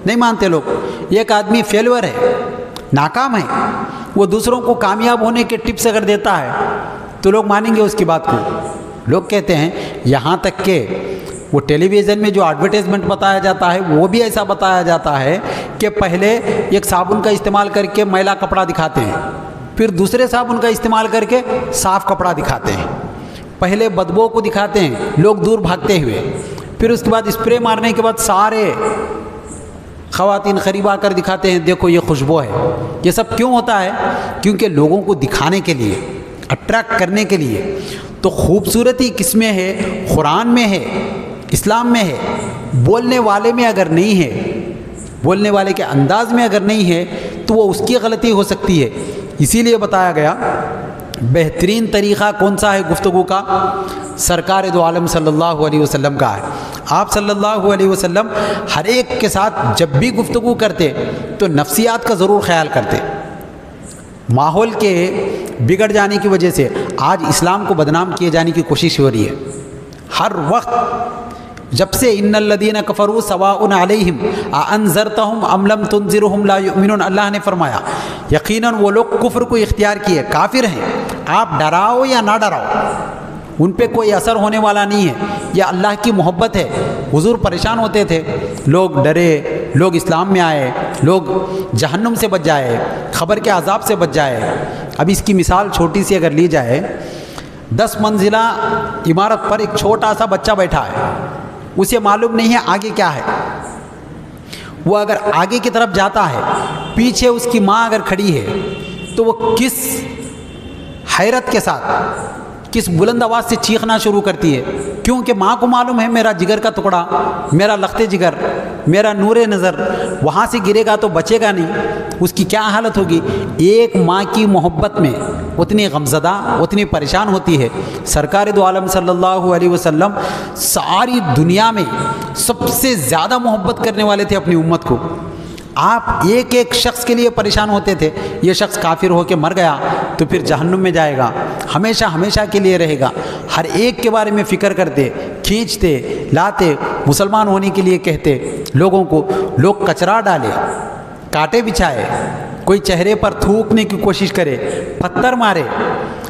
نہیں مانتے لوگ۔ یہ ایک آدمی فیلور ہے، ناکام ہے، وہ دوسروں کو کامیاب ہونے کے ٹپس اگر دیتا ہے تو لوگ مانیں گے اس کی بات کو۔ لوگ کہتے ہیں یہاں تک کہ وہ ٹیلی ویژن میں جو ایڈورٹائزمنٹ بتایا جاتا ہے وہ بھی ایسا بتایا جاتا ہے کہ پہلے ایک صابن کا استعمال کر کے میلا کپڑا دکھاتے ہیں، پھر دوسرے صابن کا استعمال کر کے صاف کپڑا دکھاتے ہیں، پہلے بدبو کو دکھاتے ہیں لوگ دور بھاگتے ہوئے، پھر اس کے بعد اسپرے مارنے کے بعد سارے خواتین قریب آ کر دکھاتے ہیں دیکھو یہ خوشبو ہے۔ یہ سب کیوں ہوتا ہے؟ کیونکہ لوگوں کو دکھانے کے لیے، اٹریکٹ کرنے کے لیے۔ تو خوبصورتی کس میں ہے؟ قرآن میں ہے، اسلام میں ہے، بولنے والے میں اگر نہیں ہے، بولنے والے کے انداز میں اگر نہیں ہے تو وہ اس کی غلطی ہو سکتی ہے۔ اسی لیے بتایا گیا بہترین طریقہ کون سا ہے گفتگو کا؟ سرکار دو عالم صلی اللہ علیہ وسلم کا ہے۔ آپ صلی اللہ علیہ وسلم ہر ایک کے ساتھ جب بھی گفتگو کرتے تو نفسیات کا ضرور خیال کرتے۔ ماحول کے بگڑ جانے کی وجہ سے آج اسلام کو بدنام کیے جانے کی کوشش ہو رہی ہے ہر وقت، جب سے ان الذین کفروا سواء علیہم اانذرتہم ام لم تنذرہم لا یؤمنون، اللہ نے فرمایا یقیناً وہ لوگ کفر کو اختیار کیے، کافر ہیں، آپ ڈراؤ یا نہ ڈراؤ ان پہ کوئی اثر ہونے والا نہیں ہے۔ یہ اللہ کی محبت ہے۔ حضور پریشان ہوتے تھے، لوگ ڈرے، لوگ اسلام میں آئے، لوگ جہنم سے بچ جائے، خبر کے عذاب سے بچ جائے۔ اب اس کی مثال چھوٹی سی اگر لی جائے، 10 منزلہ عمارت پر ایک چھوٹا سا بچہ بیٹھا ہے، اسے معلوم نہیں ہے آگے کیا ہے، وہ اگر آگے کی طرف جاتا ہے، پیچھے اس کی ماں اگر کھڑی ہے تو وہ کس حیرت کے ساتھ، کس بلند آواز سے چیخنا شروع کرتی ہے، کیونکہ ماں کو معلوم ہے میرا جگر کا ٹکڑا، میرا لخت جگر، میرا نور نظر وہاں سے گرے گا تو بچے گا نہیں، اس کی کیا حالت ہوگی۔ ایک ماں کی محبت میں اتنی غمزدہ، اتنی پریشان ہوتی ہے۔ سرکار دو عالم صلی اللہ علیہ وسلم ساری دنیا میں سب سے زیادہ محبت کرنے والے تھے اپنی امت کو۔ آپ ایک ایک شخص کے لیے پریشان ہوتے تھے، یہ شخص کافر ہو کے مر گیا تو پھر جہنم میں جائے گا، ہمیشہ ہمیشہ کے لیے رہے گا، ہر ایک کے بارے میں فکر کرتے، کھینچتے لاتے، مسلمان ہونے کے لیے کہتے لوگوں کو۔ لوگ کچرا ڈالے، کانٹے بچھائے، کوئی چہرے پر تھوکنے کی کوشش کرے، پتھر مارے،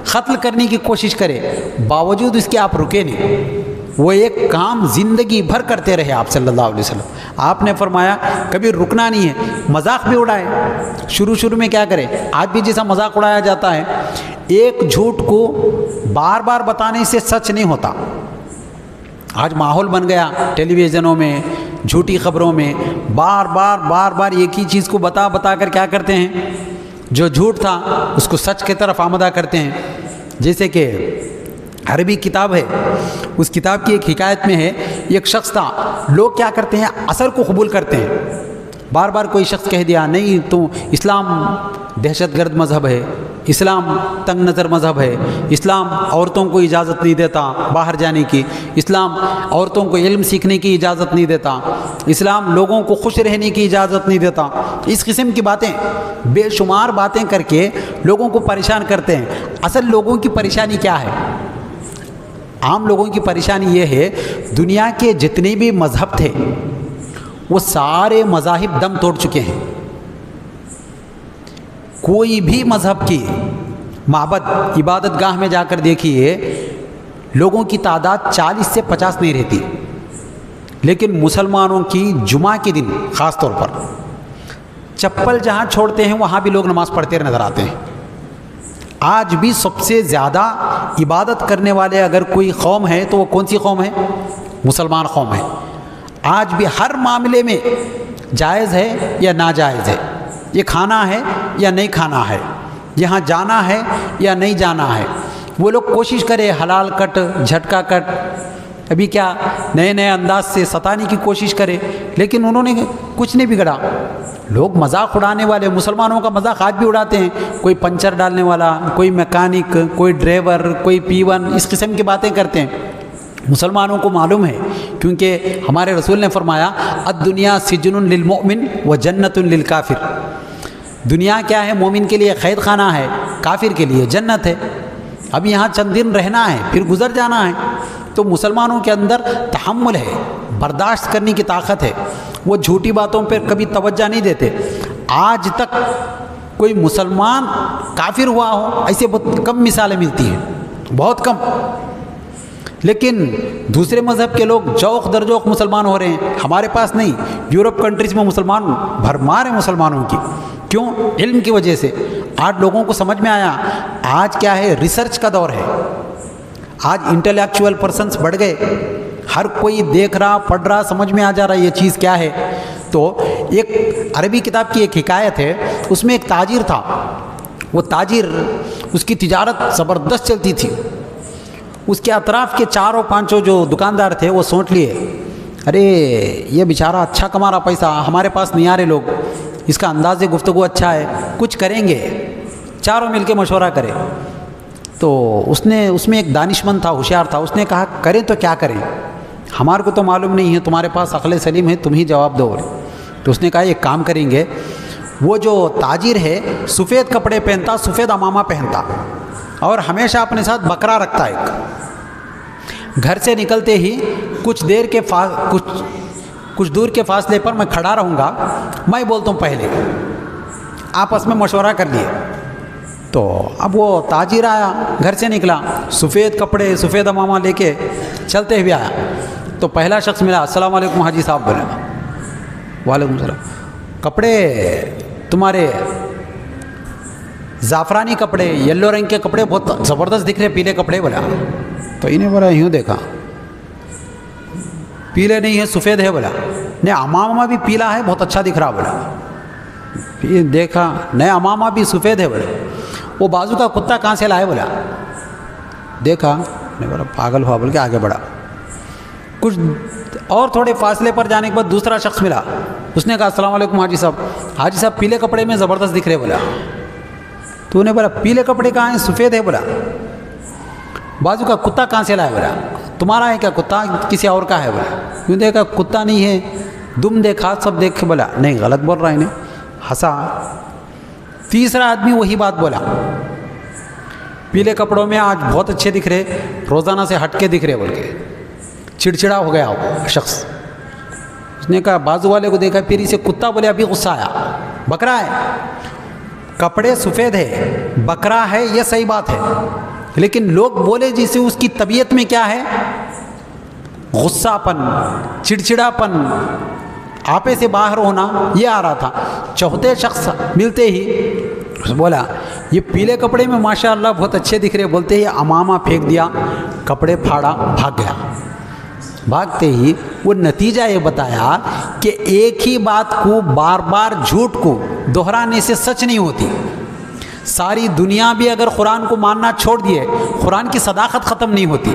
قتل کرنے کی کوشش کرے، باوجود اس کے آپ رکے نہیں، وہ ایک کام زندگی بھر کرتے رہے آپ صلی اللہ علیہ وسلم۔ آپ نے فرمایا کبھی رکنا نہیں ہے، مذاق بھی اڑائے۔ شروع میں کیا کرے، آج بھی جیسا مذاق اڑایا جاتا ہے، ایک جھوٹ کو بار بار بتانے سے سچ نہیں ہوتا۔ آج ماحول بن گیا ٹیلی ویژنوں میں، جھوٹی خبروں میں بار بار ایک ہی چیز کو بتا کر کیا کرتے ہیں، جو جھوٹ تھا اس کو سچ کی طرف آمدہ کرتے ہیں۔ جیسے کہ عربی کتاب ہے، اس کتاب کی ایک حکایت میں ہے، ایک شخص تھا، لوگ کیا کرتے ہیں اثر کو قبول کرتے ہیں، بار بار کوئی شخص کہہ دیا نہیں تو اسلام دہشت گرد مذہب ہے، اسلام تنگ نظر مذہب ہے، اسلام عورتوں کو اجازت نہیں دیتا باہر جانے کی، اسلام عورتوں کو علم سیکھنے کی اجازت نہیں دیتا، اسلام لوگوں کو خوش رہنے کی اجازت نہیں دیتا، اس قسم کی باتیں بے شمار باتیں کر کے لوگوں کو پریشان کرتے ہیں۔ اصل لوگوں کی پریشانی کیا ہے؟ عام لوگوں کی پریشانی یہ ہے، دنیا کے جتنے بھی مذہب تھے وہ سارے مذاہب دم توڑ چکے ہیں، کوئی بھی مذہب کی معبد عبادت گاہ میں جا کر دیکھیے لوگوں کی تعداد 40 سے 50 نہیں رہتی، لیکن مسلمانوں کی جمعہ کے دن خاص طور پر چپل جہاں چھوڑتے ہیں وہاں بھی لوگ نماز پڑھتے نظر آتے ہیں۔ آج بھی سب سے زیادہ عبادت کرنے والے اگر کوئی قوم ہے تو وہ کون سی قوم ہے؟ مسلمان قوم ہے۔ آج بھی ہر معاملے میں جائز ہے یا ناجائز ہے، یہ کھانا ہے یا نہیں کھانا ہے، یہاں جانا ہے یا نہیں جانا ہے، وہ لوگ کوشش کرے حلال کٹ جھٹکا کٹ، ابھی کیا نئے نئے انداز سے ستانے کی کوشش کرے، لیکن انہوں نے کچھ نہیں بگڑا۔ لوگ مذاق اڑانے والے مسلمانوں کا مذاق آج بھی اڑاتے ہیں، کوئی پنچر ڈالنے والا، کوئی میکینک، کوئی ڈرائیور، کوئی پیون، اس قسم کی باتیں کرتے ہیں۔ مسلمانوں کو معلوم ہے، کیونکہ ہمارے رسول نے فرمایا الدنیا سجن للمؤمن و جنت للکافر، دنیا کیا ہے؟ مومن کے لیے قید خانہ ہے، کافر کے لیے جنت ہے۔ اب یہاں چند دن رہنا ہے پھر گزر جانا ہے، تو مسلمانوں کے اندر تحمل ہے، برداشت کرنے کی طاقت ہے، وہ جھوٹی باتوں پر کبھی توجہ نہیں دیتے۔ آج تک کوئی مسلمان کافر ہوا ہو ایسے بہت کم مثالیں ملتی ہیں، بہت کم، لیکن دوسرے مذہب کے لوگ جوق در جوق مسلمان ہو رہے ہیں، ہمارے پاس نہیں۔ یورپ کنٹریز میں مسلمان بھرمار ہیں مسلمانوں کی، کیوں؟ علم کی وجہ سے۔ آج لوگوں کو سمجھ میں آیا آج کیا ہے، ریسرچ کا دور ہے، آج انٹلیکچوئل پرسنس بڑھ گئے، ہر کوئی دیکھ رہا پڑھ رہا سمجھ میں آ جا رہا یہ چیز کیا ہے۔ تو ایک عربی کتاب کی ایک حکایت ہے، اس میں ایک تاجر تھا، وہ تاجر اس کی تجارت زبردست چلتی تھی، اس کے اطراف کے چاروں پانچوں جو دکاندار تھے وہ سوچ لیے ارے یہ بیچارہ اچھا کما رہا پیسہ، ہمارے پاس نہیں آ رہے لوگ، اس کا انداز گفتگو اچھا ہے، کچھ کریں گے، چاروں مل کے مشورہ کرے۔ تو اس میں ایک دانش مند تھا، ہوشیار تھا، اس نے کہا کریں تو کیا کریں، ہمارے کو تو معلوم نہیں ہے، تمہارے پاس عقل سلیم ہے، تم ہی جواب دو۔ تو اس نے کہا ایک کام کریں گے، وہ جو تاجر ہے سفید کپڑے پہنتا، سفید عمامہ پہنتا، اور ہمیشہ اپنے ساتھ بکرا رکھتا ایک، گھر سے نکلتے ہی کچھ دور کے فاصلے پر میں کھڑا رہوں گا، میں بولتا ہوں پہلے، آپس میں مشورہ کر لیے۔ تو اب وہ تاجر آیا، گھر سے نکلا، سفید کپڑے سفید عمامہ لے کے چلتے ہوئے آیا، تو پہلا شخص ملا، السلام علیکم حاجی صاحب، بولا وعلیکم السلام، کپڑے تمہارے زعفرانی کپڑے، یلو رنگ کے کپڑے بہت زبردست دکھ رہے، پیلے کپڑے، بولا۔ تو انہیں بولا یوں دیکھا، پیلے نہیں ہے سفید ہے، بولا نہیں عمامہ بھی پیلا ہے، بہت اچھا دکھ رہا، بولا۔ پھر دیکھا نیا عمامہ بھی سفید ہے، بولا وہ بازو کا کتا کہاں سے لائے، بولا دیکھا نہیں، بولا پاگل ہوا، بول کے آگے بڑھا۔ کچھ اور تھوڑے فاصلے پر جانے کے بعد دوسرا شخص ملا، اس نے کہا السلام علیکم حاجی صاحب پیلے کپڑے میں زبردست دکھ رہے، بولا۔ تو انہیں بولا پیلے کپڑے کہاں ہیں، سفید ہے، بولا بازو کا کتا کہاں سے لائے، بولا تمہارا ہے کیا کتا، کسی اور کا ہے، بولا کیوں دیکھا کتا نہیں ہے، دم دیکھا سب دیکھ کے، بولا نہیں غلط بول رہا، انہیں ہنسا۔ تیسرا آدمی وہی بات بولا، پیلے کپڑوں میں آج بہت اچھے دکھ رہے، روزانہ سے ہٹ کے دکھ رہے، بول کے چڑچڑا ہو گیا وہ شخص۔ اس نے کہا بازو والے کو دیکھا، پھر اسے کتا بولے، ابھی غصہ آیا، بکرا ہے، کپڑے سفید ہے، بکرا ہے، یہ صحیح بات ہے، لیکن لوگ بولے جیسے اس کی طبیعت میں کیا ہے، غصہ پن، چڑچڑا پن، آپے سے باہر ہونا، یہ آ رہا تھا۔ چوتھے شخص ملتے ہی بولا یہ پیلے کپڑے میں ماشاءاللہ بہت اچھے دکھ رہے، بولتے ہی عمامہ پھینک دیا، کپڑے پھاڑا، بھاگ گیا۔ بھاگتے ہی وہ نتیجہ یہ بتایا کہ ایک ہی بات کو بار بار جھوٹ کو دہرانے سے سچ نہیں ہوتی، ساری دنیا بھی اگر قرآن کو ماننا چھوڑ دیے، قرآن کی صداقت ختم نہیں ہوتی.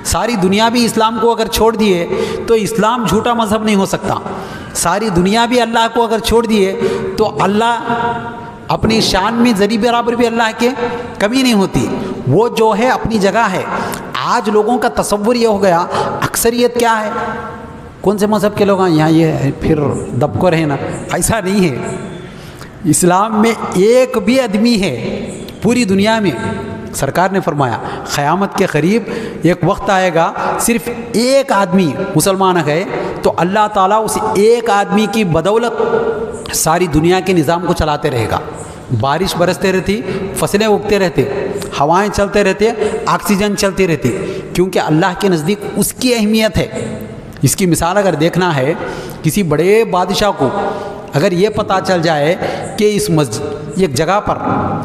ساری دنیا بھی اسلام کو اگر چھوڑ دیے تو اسلام جھوٹا مذہب نہیں ہو سکتا. ساری دنیا بھی اللہ کو اگر چھوڑ دیے تو اللہ اپنی شان میں ذری برابر بھی اللہ کے کمی نہیں ہوتی. وہ جو ہے اپنی جگہ ہے. آج لوگوں کا تصور یہ ہو گیا، اکثریت کیا ہے، کون سے مذہب کے لوگ ہیں یہاں، یہ پھر دب کو رہنا. ایسا نہیں ہے. اسلام میں ایک بھی آدمی ہے پوری دنیا میں. سرکار نے فرمایا قیامت کے قریب ایک وقت آئے گا، صرف ایک آدمی مسلمان ہے تو اللہ تعالیٰ اس ایک آدمی کی بدولت ساری دنیا کے نظام کو چلاتے رہے گا. بارش برستے رہتی، فصلیں اگتے رہتے، ہوائیں چلتے رہتے، آکسیجن چلتی رہتی، کیونکہ اللہ کے نزدیک اس کی اہمیت ہے. اس کی مثال اگر دیکھنا ہے، کسی بڑے بادشاہ کو اگر یہ پتہ چل جائے کہ اس ایک جگہ پر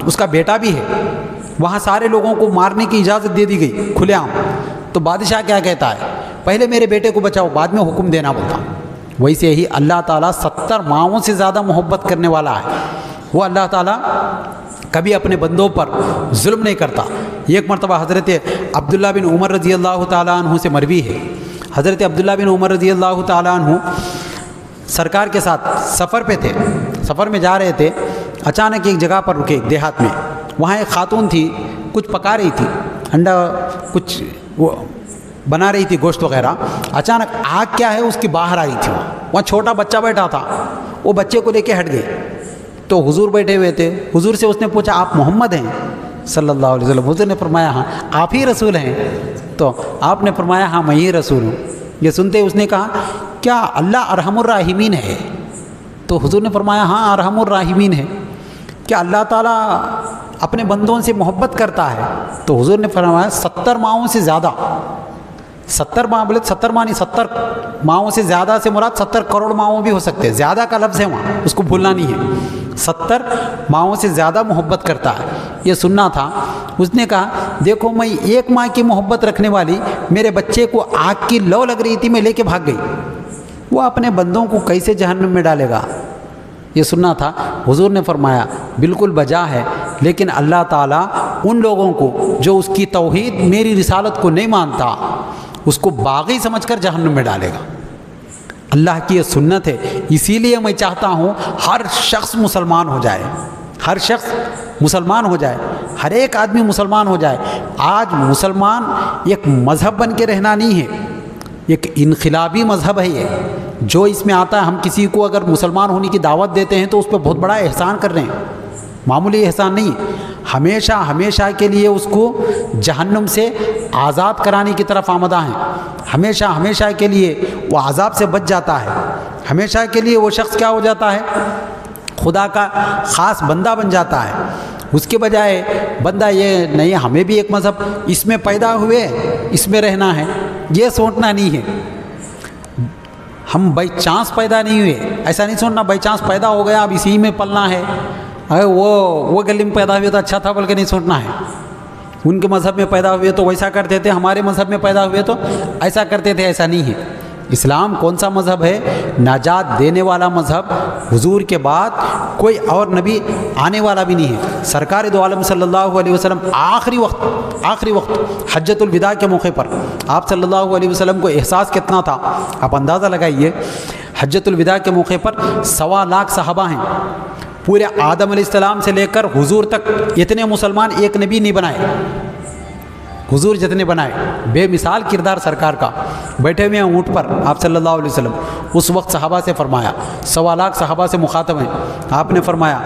اس کا بیٹا بھی ہے، وہاں سارے لوگوں کو مارنے کی اجازت دے دی گئی کھلے عام، تو بادشاہ کیا کہتا ہے، پہلے میرے بیٹے کو بچاؤ، بعد میں حکم دینا بولتا. ویسے ہی اللہ تعالیٰ 70 ماؤں سے زیادہ محبت کرنے والا ہے. وہ اللہ تعالیٰ کبھی اپنے بندوں پر ظلم نہیں کرتا. ایک مرتبہ حضرت عبداللہ بن عمر رضی اللہ تعالیٰ عنہ سے مروی ہے، حضرت عبداللہ بن عمر رضی اللہ تعالیٰ عنہ سرکار کے ساتھ سفر پہ تھے، سفر میں جا رہے تھے. اچانک ایک جگہ پر رکے دیہات میں. وہاں ایک خاتون تھی، کچھ پکا رہی تھی، انڈا کچھ وہ بنا رہی تھی، گوشت وغیرہ. اچانک آگ کیا ہے اس کی باہر آئی تھی. وہاں چھوٹا بچہ بیٹھا تھا، وہ بچے کو لے کے ہٹ گئی. تو حضور بیٹھے ہوئے تھے. حضور سے اس نے پوچھا آپ محمد ہیں صلی اللہ علیہ وسلم؟ حضور نے فرمایا ہاں. آپ ہی رسول ہیں؟ تو آپ نے فرمایا ہاں میں ہی رسول ہوں. یہ سنتے اس نے کہا کیا اللہ ارحم الراحمین ہے؟ تو حضور نے فرمایا ہاں ارحم الراحمین ہے. کیا اللہ تعالیٰ اپنے بندوں سے محبت کرتا ہے؟ تو حضور نے فرمایا 70 ماؤں سے زیادہ. 70 ماہ بولے 70 ماہ نہیں، 70 ماؤں سے زیادہ سے مراد 70 کروڑ ماؤں بھی ہو سکتے ہیں. زیادہ کا لفظ ہے وہاں، اس کو بھولنا نہیں ہے. 70 ماؤں سے زیادہ محبت کرتا ہے. یہ سننا تھا. اس نے کہا دیکھو میں 1 ماہ کی محبت رکھنے والی میرے بچے کو آگ کی لو لگ رہی تھی، میں لے کے بھاگ گئی. وہ اپنے بندوں کو کیسے جہنم میں ڈالے گا؟ یہ سننا تھا. حضور نے فرمایا بالکل بجا ہے، لیکن اللہ تعالیٰ ان لوگوں کو جو اس کی توحید میری رسالت کو نہیں مانتا اس کو باغی سمجھ کر جہنم میں ڈالے گا. اللہ کی یہ سنت ہے. اسی لیے میں چاہتا ہوں ہر شخص مسلمان ہو جائے، ہر شخص مسلمان ہو جائے، ہر ایک آدمی مسلمان ہو جائے. آج مسلمان ایک مذہب بن کے رہنا نہیں ہے، ایک انقلابی مذہب ہے. یہ جو اس میں آتا ہے، ہم کسی کو اگر مسلمان ہونے کی دعوت دیتے ہیں تو اس پہ بہت بڑا احسان کر رہے ہیں. معمولی احسان نہیں، ہمیشہ ہمیشہ کے لیے اس کو جہنم سے آزاد کرانے کی طرف آمدہ ہیں. ہمیشہ ہمیشہ کے لیے وہ عذاب سے بچ جاتا ہے. ہمیشہ کے لیے وہ شخص کیا ہو جاتا ہے، خدا کا خاص بندہ بن جاتا ہے. اس کے بجائے بندہ یہ نہیں ہمیں بھی ایک مذہب اس میں پیدا ہوئے اس میں رہنا ہے، یہ سوچنا نہیں ہے. ہم بائی چانس پیدا نہیں ہوئے، ایسا نہیں سوچنا بائی چانس پیدا ہو گیا اب اسی میں پلنا ہے. وہ گلی میں پیدا ہوئے تو اچھا تھا بول کے نہیں سوچنا ہے. ان کے مذہب میں پیدا ہوئے تو ویسا کرتے تھے، ہمارے مذہب میں پیدا ہوئے تو ایسا کرتے تھے، ایسا نہیں ہے. اسلام کون سا مذہب ہے؟ نجات دینے والا مذہب. حضور کے بعد کوئی اور نبی آنے والا بھی نہیں ہے. سرکار دو عالم صلی اللہ علیہ وسلم آخری وقت حجۃ الوداع کے موقع پر آپ صلی اللہ علیہ وسلم کو احساس کتنا تھا آپ اندازہ لگائیے. حجۃ الوداع کے موقع پر 1.25 لاکھ صحابہ ہیں. پورے آدم علیہ السلام سے لے کر حضور تک اتنے مسلمان ایک نبی نہیں بنائے. حضور جتنے بنائے، بے مثال کردار سرکار کا. بیٹھے ہوئے ہیں اونٹ پر آپ صلی اللہ علیہ وسلم. اس وقت صحابہ سے فرمایا، 1.25 لاکھ صحابہ سے مخاطب ہیں. آپ نے فرمایا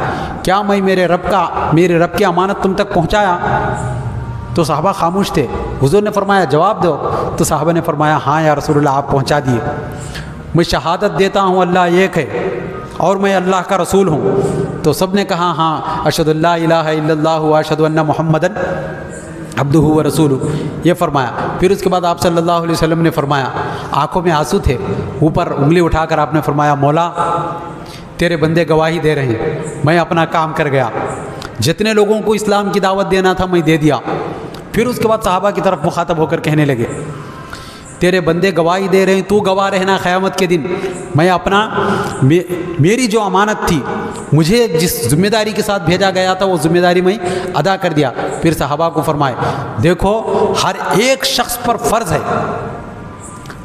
کیا میں میرے رب کی امانت تم تک پہنچایا؟ تو صحابہ خاموش تھے. حضور نے فرمایا جواب دو. تو صحابہ نے فرمایا ہاں یا رسول اللہ آپ پہنچا دیے. میں شہادت دیتا ہوں اللہ ایک ہے اور میں اللہ کا رسول ہوں. تو سب نے کہا ہاں اشہد اللہ الہ الا اللہ و اشہد ان محمدن عبدہ و رسولہ. یہ فرمایا. پھر اس کے بعد آپ صلی اللہ علیہ وسلم نے فرمایا، آنکھوں میں آنسو تھے، اوپر انگلی اٹھا کر آپ نے فرمایا مولا تیرے بندے گواہی دے رہے ہیں، میں اپنا کام کر گیا. جتنے لوگوں کو اسلام کی دعوت دینا تھا میں دے دیا. پھر اس کے بعد صحابہ کی طرف مخاطب ہو کر کہنے لگے تیرے بندے گواہی دے رہے ہیں، تو گواہ رہنا قیامت کے دن۔ میں اپنا میری جو امانت تھی، مجھے جس ذمہ داری کے ساتھ بھیجا گیا تھا وہ ذمہ داری میں ادا کر دیا۔ پھر صحابہ کو فرمائے دیکھو ہر ایک شخص پر فرض ہے،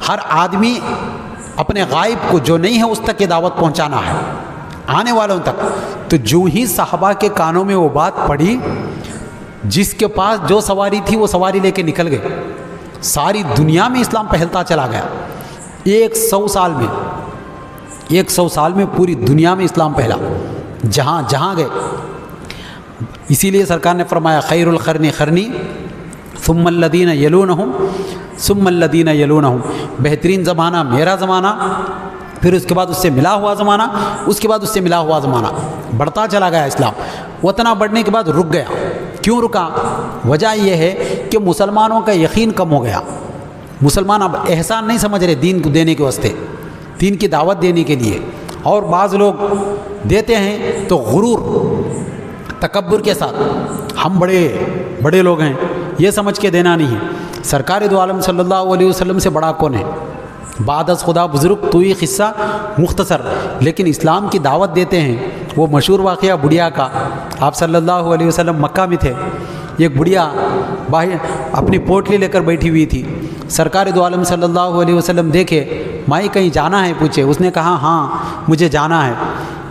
ہر آدمی اپنے غائب کو جو نہیں ہے اس تک یہ دعوت پہنچانا ہے، آنے والوں تک۔ تو جو ہی صحابہ کے کانوں میں وہ بات پڑی، جس کے پاس جو سواری تھی وہ سواری لے کے نکل گئے۔ ساری دنیا میں اسلام پھیلتا چلا گیا۔ 100 سال میں پوری دنیا میں اسلام پھیلا، جہاں جہاں گئے۔ اسی لیے سرکار نے فرمایا خیر القرن قرنی ثم الذین یلونہم ثم الذین یلونہم، بہترین زمانہ میرا زمانہ، پھر اس کے بعد اس سے ملا ہوا زمانہ، اس کے بعد اس سے ملا ہوا زمانہ۔ بڑھتا چلا گیا اسلام۔ اتنا بڑھنے کے بعد رک گیا۔ کیوں رکا؟ وجہ یہ ہے کہ مسلمانوں کا یقین کم ہو گیا۔ مسلمان اب احسان نہیں سمجھ رہے دین کو دینے کے واسطے، دین کی دعوت دینے کے لیے۔ اور بعض لوگ دیتے ہیں تو غرور، تکبر کے ساتھ، ہم بڑے لوگ ہیں، یہ سمجھ کے دینا نہیں ہے۔ سرکار دو عالم صلی اللہ علیہ وسلم سے بڑا کون ہے؟ بعد از خدا بزرگ تو یہ قصہ مختصر، لیکن اسلام کی دعوت دیتے ہیں۔ وہ مشہور واقعہ بڑھیا کا، آپ صلی اللہ علیہ وسلم مکہ میں تھے، ایک بڑھیا باہر اپنی پوٹلی لے کر بیٹھی ہوئی تھی۔ سرکار دو عالم صلی اللہ علیہ وسلم دیکھے، مائی کہیں جانا ہے پوچھے، اس نے کہا ہاں مجھے جانا ہے۔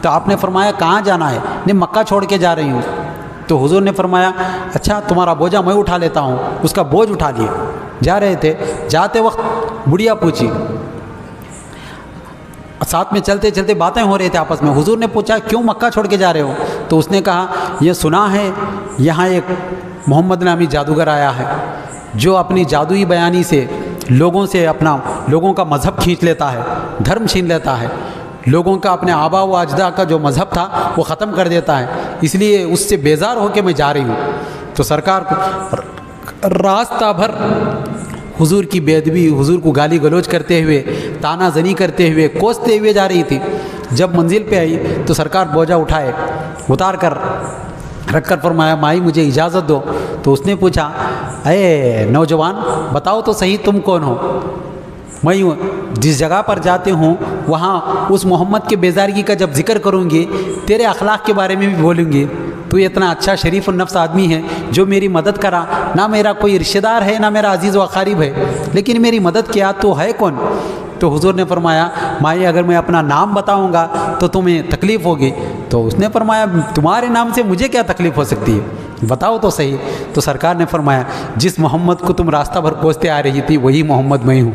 تو آپ نے فرمایا کہاں جانا ہے؟ نہیں مکہ چھوڑ کے جا رہی ہوں۔ تو حضور نے فرمایا اچھا تمہارا بوجھا میں اٹھا لیتا ہوں۔ اس کا بوجھ اٹھا لیے، جا رہے تھے، جاتے وقت بڑھیا پوچھی، ساتھ میں چلتے چلتے باتیں ہو رہے تھے آپس میں۔ حضور نے پوچھا کیوں مکہ چھوڑ کے جا رہے ہو؟ تو اس نے کہا یہ سنا ہے یہاں ایک محمد نامی جادوگر آیا ہے جو اپنی جادوئی بیانی سے لوگوں کا مذہب کھینچ لیتا ہے، دھرم چھین لیتا ہے، لوگوں کا اپنے آبا و اجداد کا جو مذہب تھا وہ ختم کر دیتا ہے، اس لیے اس سے بیزار ہو کے میں جا رہی ہوں۔ تو سرکار کو راستہ بھر حضور کی بے ادبی، حضور کو گالی گلوچ کرتے ہوئے، تانا زنی کرتے ہوئے، کوستے ہوئے جا رہی تھی۔ جب منزل پہ آئی تو سرکار بوجھا اٹھائے، اتار کر رکھ کر فرمایا مائی مجھے اجازت دو۔ تو اس نے پوچھا اے نوجوان بتاؤ تو صحیح تم کون ہو؟ میں جس جگہ پر جاتے ہوں وہاں اس محمد کے بیزارگی کا جب ذکر کروں گی، تیرے اخلاق کے بارے میں بھی بولوں گی، تو اتنا اچھا شریف النفس آدمی ہے جو میری مدد کرا، نہ میرا کوئی رشتہ دار ہے نہ میرا عزیز و اقارب ہے، لیکن میری مدد کیا تو ہے کون؟ تو حضور نے فرمایا مائی اگر میں اپنا نام بتاؤں گا تو تمہیں تکلیف ہوگی۔ تو اس نے فرمایا تمہارے نام سے مجھے کیا تکلیف ہو سکتی ہے، بتاؤ تو صحیح۔ تو سرکار نے فرمایا جس محمد کو تم راستہ بھر کوستے آ رہی تھی وہی محمد میں ہوں۔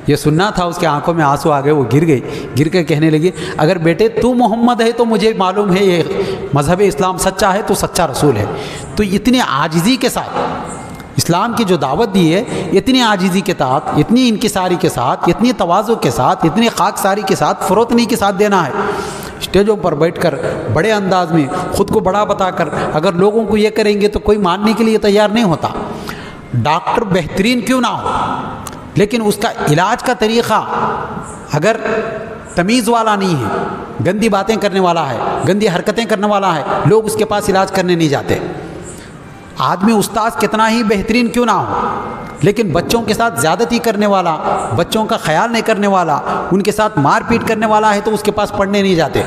یہ سننا تھا، اس کے آنکھوں میں آنسو آ گئے، وہ گر گئی، گر کے کہنے لگی اگر بیٹے تو محمد ہے تو مجھے معلوم ہے یہ مذہب اسلام سچا ہے، تو سچا رسول ہے۔ تو اتنی عاجزی کے ساتھ اسلام کی جو دعوت دی ہے، اتنی عاجزی کے ساتھ، اتنی انکساری کے ساتھ، اتنی تواضع کے ساتھ، اتنی خاکساری کے ساتھ، فروتنی کے ساتھ دینا ہے۔ اسٹیجوں پر بیٹھ کر بڑے انداز میں خود کو بڑا بتا کر اگر لوگوں کو یہ کریں گے تو کوئی ماننے کے لیے تیار نہیں ہوتا۔ ڈاکٹر بہترین کیوں نہ ہو، لیکن اس کا علاج کا طریقہ اگر تمیز والا نہیں ہے، گندی باتیں کرنے والا ہے، گندی حرکتیں کرنے والا ہے، لوگ اس کے پاس علاج کرنے نہیں جاتے۔ آدمی استاد کتنا ہی بہترین کیوں نہ ہو، لیکن بچوں کے ساتھ زیادتی کرنے والا، بچوں کا خیال نہیں کرنے والا، ان کے ساتھ مار پیٹ کرنے والا ہے تو اس کے پاس پڑھنے نہیں جاتے۔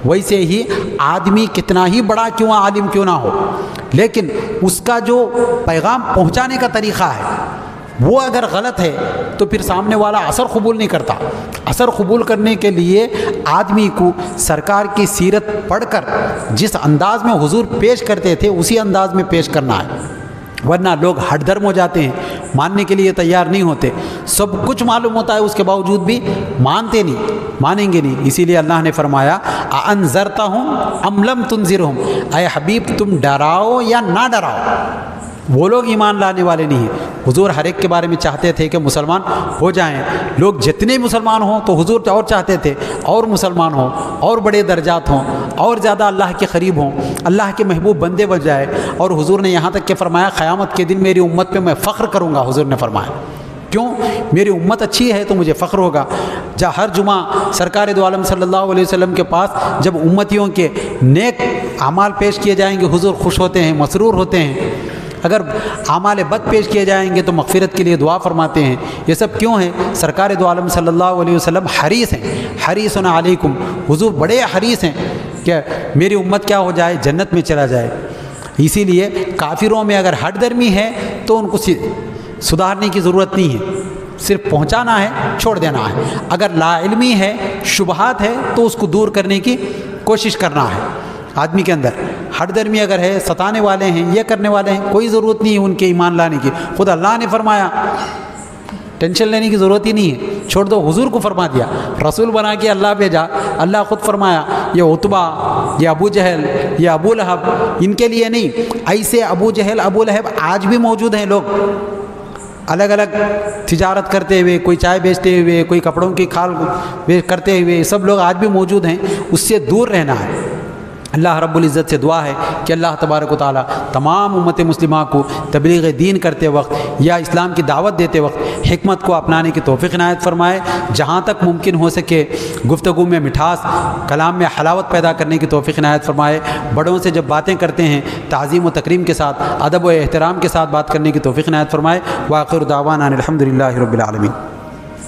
ویسے ہی آدمی کتنا ہی بڑا کیوں عالم کیوں نہ ہو، لیکن اس کا جو پیغام پہنچانے کا طریقہ ہے وہ اگر غلط ہے تو پھر سامنے والا اثر قبول نہیں کرتا۔ اثر قبول کرنے کے لیے آدمی کو سرکار کی سیرت پڑھ کر جس انداز میں حضور پیش کرتے تھے اسی انداز میں پیش کرنا ہے، ورنہ لوگ ہٹ درم ہو جاتے ہیں، ماننے کے لیے تیار نہیں ہوتے۔ سب کچھ معلوم ہوتا ہے اس کے باوجود بھی مانتے نہیں، مانیں گے نہیں۔ اسی لیے اللہ نے فرمایا اَأَنذَرْتَهُمْ أَمْ لَمْ تُنذِرْهُمْ، اے حبیب تم ڈراؤ یا نہ ڈراؤ، وہ لوگ ایمان لانے والے نہیں ہیں۔ حضور ہر ایک کے بارے میں چاہتے تھے کہ مسلمان ہو جائیں، لوگ جتنے مسلمان ہوں تو حضور اور چاہتے تھے اور مسلمان ہوں، اور بڑے درجات ہوں، اور زیادہ اللہ کے قریب ہوں، اللہ کے محبوب بندے بن جائے۔ اور حضور نے یہاں تک کہ فرمایا قیامت کے دن میری امت پہ میں فخر کروں گا۔ حضور نے فرمایا کیوں؟ میری امت اچھی ہے تو مجھے فخر ہوگا۔ جہاں ہر جمعہ سرکار دو عالم صلی اللہ علیہ وسلم کے پاس جب امتیوں کے نیک اعمال پیش کیے جائیں گے حضور خوش ہوتے ہیں، مسرور ہوتے ہیں۔ اگر اعمال بد پیش کیے جائیں گے تو مغفرت کے لیے دعا فرماتے ہیں. یہ سب کیوں ہے؟ سرکار دو عالم صلی اللہ علیہ وسلم حریص ہیں، حریص علیکم، حضور بڑے حریص ہیں کہ میری امت کیا ہو جائے، جنت میں چلا جائے. اسی لیے کافروں میں اگر ہٹ درمی ہے تو ان کو سدھارنے کی ضرورت نہیں ہے، صرف پہنچانا ہے، چھوڑ دینا ہے. اگر لا علمی ہے، شبہات ہے، تو اس کو دور کرنے کی کوشش کرنا ہے. آدمی کے اندر ہٹ درمی اگر ہے، ستانے والے ہیں، یہ کرنے والے ہیں، کوئی ضرورت نہیں ہے ان کے ایمان لانے کی. خود اللہ نے فرمایا، ٹینشن لینے کی ضرورت ہی نہیں ہے، چھوڑ دو. حضور کو فرما دیا، رسول بنا کے اللہ بھیجا. اللہ خود فرمایا یہ عتبہ، یہ ابو جہل، یہ ابو لہب، ان کے لیے نہیں. ایسے ابو جہل، ابو لہب آج بھی موجود ہیں. لوگ الگ الگ تجارت کرتے ہوئے، کوئی چائے بیچتے ہوئے، کوئی کپڑوں کی کھال کرتے ہوئے، سب لوگ آج بھی موجود ہیں. اس سے دور رہنا ہے. اللہ رب العزت سے دعا ہے کہ اللہ تبارک و تعالیٰ تمام امت مسلمہ کو تبلیغ دین کرتے وقت یا اسلام کی دعوت دیتے وقت حکمت کو اپنانے کی توفیق عنایت فرمائے. جہاں تک ممکن ہو سکے گفتگو میں مٹھاس، کلام میں حلاوت پیدا کرنے کی توفیق عنایت فرمائے. بڑوں سے جب باتیں کرتے ہیں تعظیم و تکریم کے ساتھ، ادب و احترام کے ساتھ بات کرنے کی توفیق عنایت فرمائے. وآخر دعوانا الحمد للہ رب العالمین.